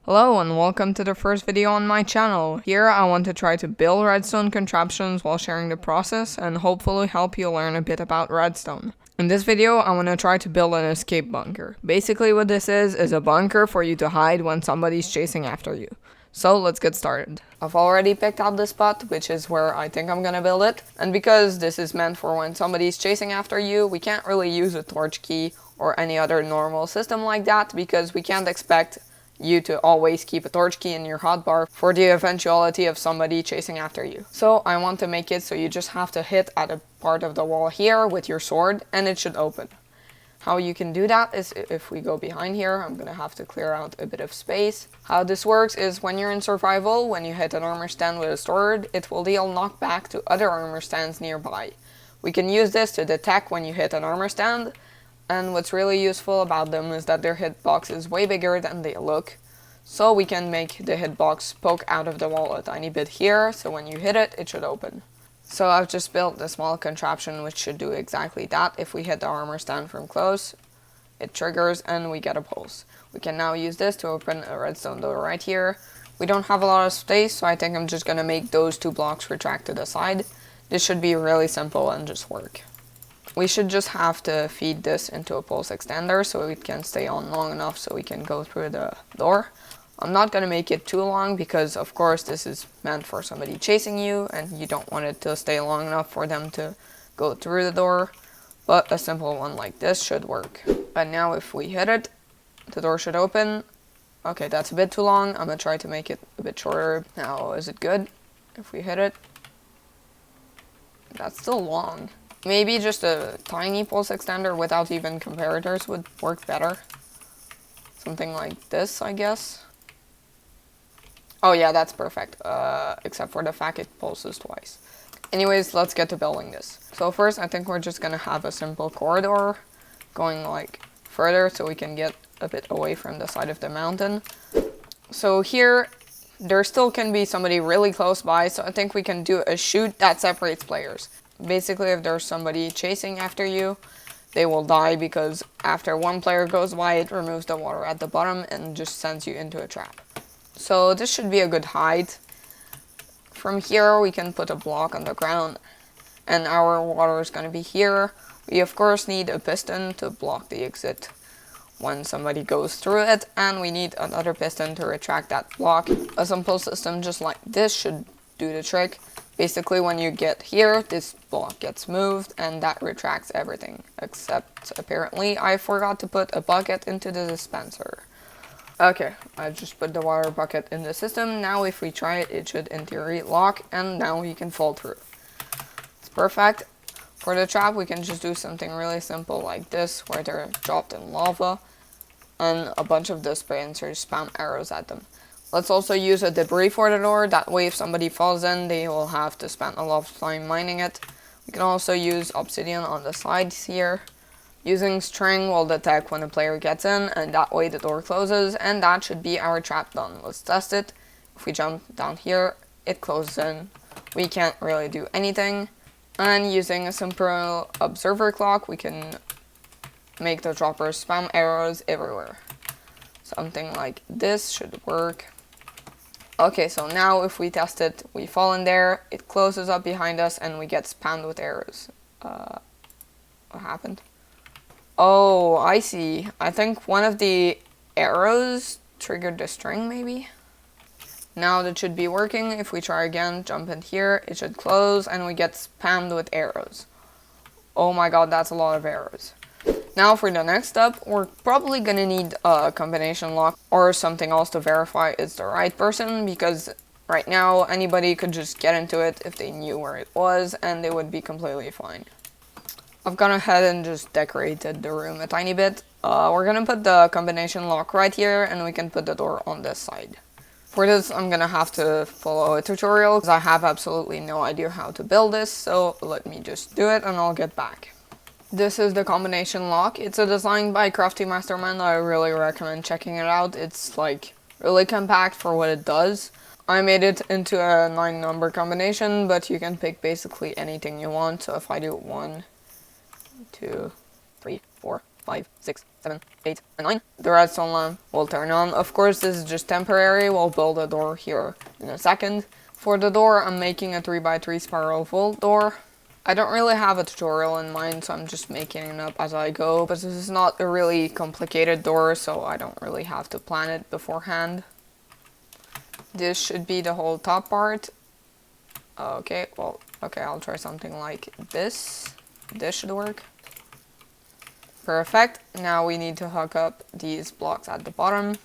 Hello and welcome to the first video on my channel. Here I want to try to build redstone contraptions while sharing the process and hopefully help you learn a bit about redstone. In this video I want to try to build an escape bunker. Basically what this is a bunker for you to hide when somebody's chasing after you. So let's get started. I've already picked out the spot, which is where I think I'm gonna build it. And because this is meant for when somebody's chasing after you, we can't really use a torch key or any other normal system like that because we can't expect you to always keep a torch key in your hotbar for the eventuality of somebody chasing after you. So I want to make it so you just have to hit at a part of the wall here with your sword and it should open. How you can do that is if we go behind here, I'm gonna have to clear out a bit of space. How this works is when you're in survival, when you hit an armor stand with a sword, it will deal knockback to other armor stands nearby. We can use this to detect when you hit an armor stand, and what's really useful about them is that their hitbox is way bigger than they look. So we can make the hitbox poke out of the wall a tiny bit here, so when you hit it, it should open. So I've just built a small contraption which should do exactly that. If we hit the armor stand from close, it triggers and we get a pulse. We can now use this to open a redstone door right here. We don't have a lot of space, so I think I'm just gonna make those two blocks retract to the side. This should be really simple and just work. We should just have to feed this into a pulse extender so it can stay on long enough so we can go through the door. I'm not going to make it too long because of course this is meant for somebody chasing you and you don't want it to stay long enough for them to go through the door, but a simple one like this should work. And now if we hit it, the door should open. Okay, that's a bit too long. I'm going to try to make it a bit shorter. Now is it good if we hit it? That's still long. Maybe just a tiny pulse extender without even comparators would work better. Something like this, I guess. Oh yeah, that's perfect, except for the fact it pulses twice. Anyways, let's get to building this. So first, I think we're just gonna have a simple corridor going like further so we can get a bit away from the side of the mountain. So here, there still can be somebody really close by, so I think we can do a chute that separates players. Basically, if there's somebody chasing after you, they will die because after one player goes by, it removes the water at the bottom and just sends you into a trap. So this should be a good height. From here we can put a block on the ground and our water is going to be here. We of course need a piston to block the exit when somebody goes through it, and we need another piston to retract that block. A simple system just like this should do the trick. Basically when you get here, this block gets moved and that retracts everything, except apparently I forgot to put a bucket into the dispenser. Okay, I just put the water bucket in the system. Now if we try it, it should in theory lock, and now you can fall through. It's perfect. For the trap, we can just do something really simple like this, where they're dropped in lava, and a bunch of dispensers spam arrows at them. Let's also use a debris for the door, that way if somebody falls in, they will have to spend a lot of time mining it. We can also use obsidian on the sides here. Using string will detect when a player gets in, and that way the door closes, and that should be our trap done. Let's test it. If we jump down here, it closes in. We can't really do anything. And using a simple observer clock, we can make the droppers spam arrows everywhere. Something like this should work. Okay, so now if we test it, we fall in there, it closes up behind us, and we get spammed with arrows. What happened? Oh, I see. I think one of the arrows triggered the string, maybe? Now that should be working. If we try again, jump in here, it should close, and we get spammed with arrows. Oh my god, that's a lot of arrows. Now for the next step, we're probably gonna need a combination lock or something else to verify it's the right person, because right now anybody could just get into it if they knew where it was, and they would be completely fine. I've gone ahead and just decorated the room a tiny bit. We're gonna put the combination lock right here, and we can put the door on this side. For this, I'm gonna have to follow a tutorial because I have absolutely no idea how to build this, so let me just do it and I'll get back. This is the combination lock. It's a design by Crafty Masterman. I really recommend checking it out. It's like really compact for what it does. I made it into a 9-number combination, but you can pick basically anything you want. So if I do 1, 2, 3, 4, 5, 6, 7, 8, and 9. The redstone lamp will turn on. Of course, this is just temporary. We'll build a door here in a second. For the door, I'm making a 3x3 spiral vault door. I don't really have a tutorial in mind, so I'm just making it up as I go, but this is not a really complicated door, so I don't really have to plan it beforehand. This should be the whole top part. Okay, well, okay, I'll try something like this. This should work. Perfect. Now we need to hook up these blocks at the bottom.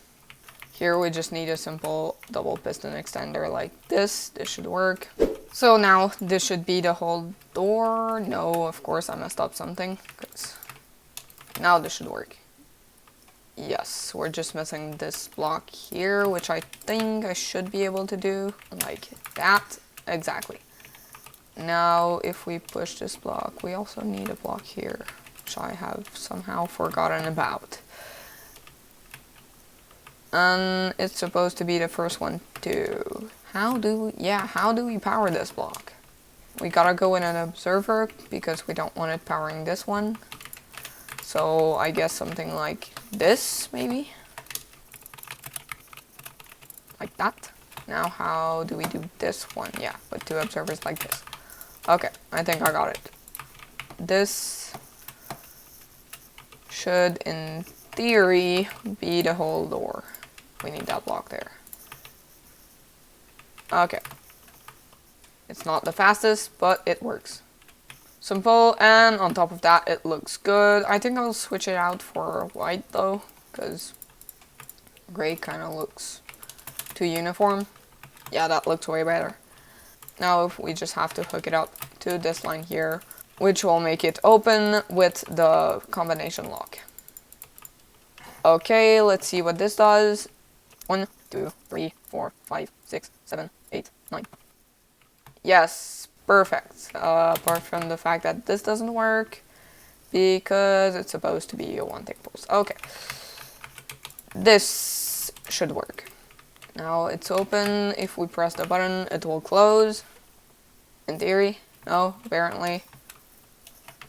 Here we just need a simple double piston extender like this. This should work. So now this should be the whole door. No, of course I messed up something. Now this should work. Yes, we're just missing this block here, which I think I should be able to do like that. Exactly. Now if we push this block, we also need a block here, which I have somehow forgotten about. And it's supposed to be the first one too. How do we power this block? We gotta go in an observer because we don't want it powering this one. So I guess something like this, maybe? Like that. Now how do we do this one? Yeah, with 2 observers like this. Okay, I think I got it. This should, in theory, be the whole door. We need that block there. Okay. It's not the fastest, but it works. Simple, and on top of that, it looks good. I think I'll switch it out for white, though, because gray kind of looks too uniform. Yeah, that looks way better. Now, if we just have to hook it up to this line here, which will make it open with the combination lock. Okay, let's see what this does. 1, 2, 3, 4, 5, 6, 7, 8, 9. Yes, perfect. Apart from the fact that this doesn't work because it's supposed to be a one-tick post. Okay. This should work. Now it's open. If we press the button, it will close. In theory. No, apparently.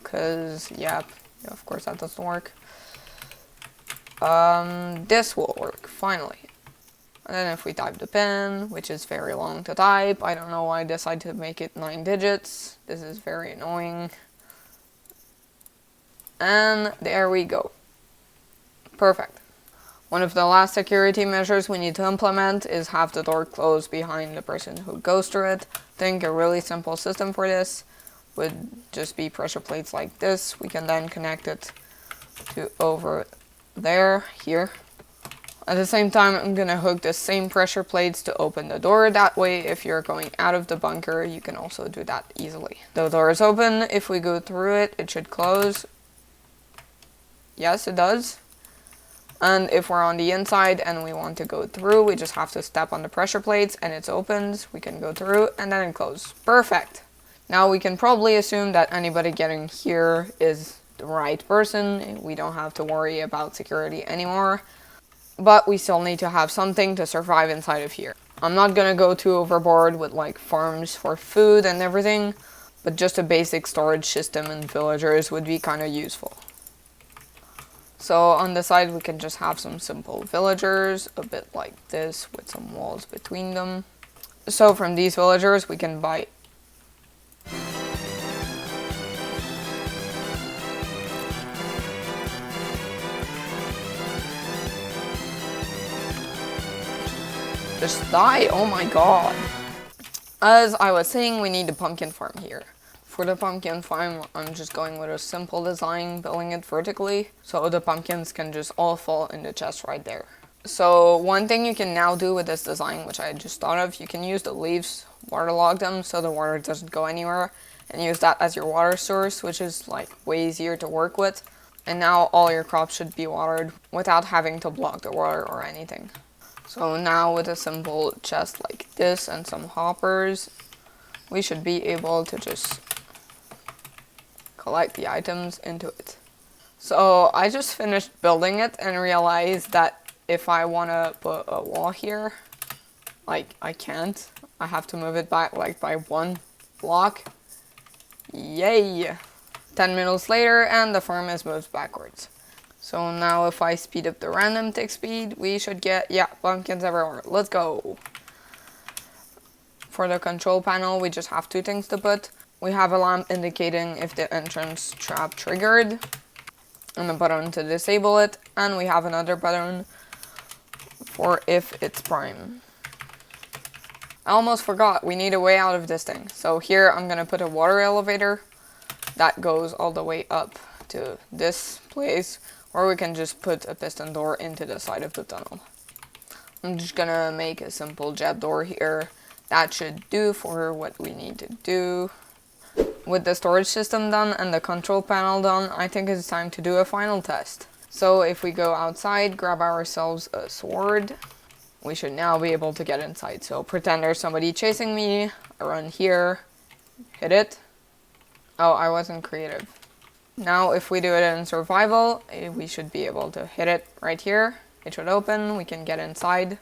Because, yeah, of course that doesn't work. This will work, finally. And then if we type the pin, which is very long to type, I don't know why I decided to make it 9 digits. This is very annoying. And there we go. Perfect. One of the last security measures we need to implement is have the door close behind the person who goes through it. I think a really simple system for this would just be pressure plates like this. We can then connect it to over there, here. At the same time, I'm gonna hook the same pressure plates to open the door. That way, if you're going out of the bunker, you can also do that easily. The door is open. If we go through it, it should close. Yes, it does. And if we're on the inside and we want to go through, we just have to step on the pressure plates and it opens. We can go through and then it closes. Perfect. Now we can probably assume that anybody getting here is the right person. We don't have to worry about security anymore. But we still need to have something to survive inside of here. I'm not gonna go too overboard with like farms for food and everything, but just a basic storage system and villagers would be kind of useful. So on the side we can just have some simple villagers, a bit like this with some walls between them. So from these villagers we can buy just die, oh my god. As I was saying, we need a pumpkin farm here. For the pumpkin farm, I'm just going with a simple design, building it vertically, so the pumpkins can just all fall in the chest right there. So one thing you can now do with this design, which I just thought of, you can use the leaves, waterlog them so the water doesn't go anywhere, and use that as your water source, which is like way easier to work with. And now all your crops should be watered without having to block the water or anything. So now with a simple chest like this and some hoppers, we should be able to just collect the items into it. So I just finished building it and realized that if I want to put a wall here, like I can't. I have to move it back like by 1 block. Yay! 10 minutes later and the farm is moved backwards. So now if I speed up the random tick speed, we should get, yeah, pumpkins everywhere. Let's go. For the control panel, we just have two things to put. We have a lamp indicating if the entrance trap triggered, and a button to disable it, and we have another button for if it's prime. I almost forgot, we need a way out of this thing. So here I'm gonna put a water elevator that goes all the way up to this place, or we can just put a piston door into the side of the tunnel. I'm just gonna make a simple jet door here. That should do for what we need to do. With the storage system done and the control panel done, I think it's time to do a final test. So if we go outside, grab ourselves a sword, we should now be able to get inside. So pretend there's somebody chasing me, I run here, hit it. Oh, I wasn't creative. Now if we do it in survival, we should be able to hit it right here. It should open, we can get inside,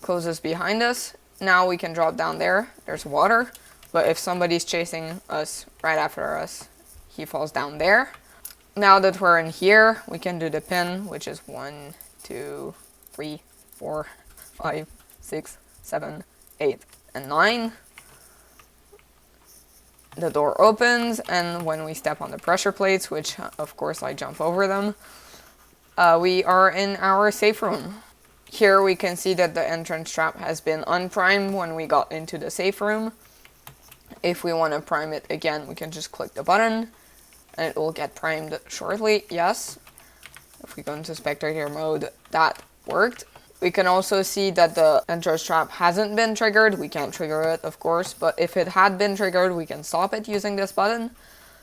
closes behind us. Now we can drop down there, there's water, but if somebody's chasing us right after us, he falls down there. Now that we're in here, we can do the pin, which is 1, 2, 3, 4, 5, 6, 7, 8, and 9. The door opens, and when we step on the pressure plates, which of course I jump over them, we are in our safe room. Here we can see that the entrance trap has been unprimed when we got into the safe room. If we want to prime it again, we can just click the button, and it will get primed shortly, yes. If we go into spectator mode, that worked. We can also see that the entrance trap hasn't been triggered. We can't trigger it, of course, but if it had been triggered, we can stop it using this button.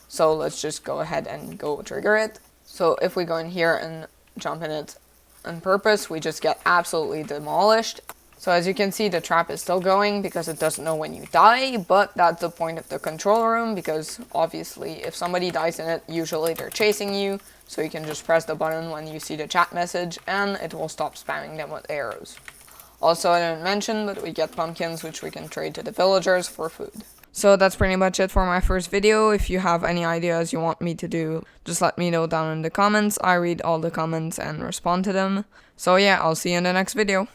So let's just go ahead and go trigger it. So if we go in here and jump in it on purpose, we just get absolutely demolished. So as you can see, the trap is still going because it doesn't know when you die, but that's the point of the control room, because obviously if somebody dies in it, usually they're chasing you. So you can just press the button when you see the chat message and it will stop spamming them with arrows. Also, I didn't mention, but we get pumpkins which we can trade to the villagers for food. So that's pretty much it for my first video. If you have any ideas you want me to do, just let me know down in the comments. I read all the comments and respond to them. So yeah, I'll see you in the next video.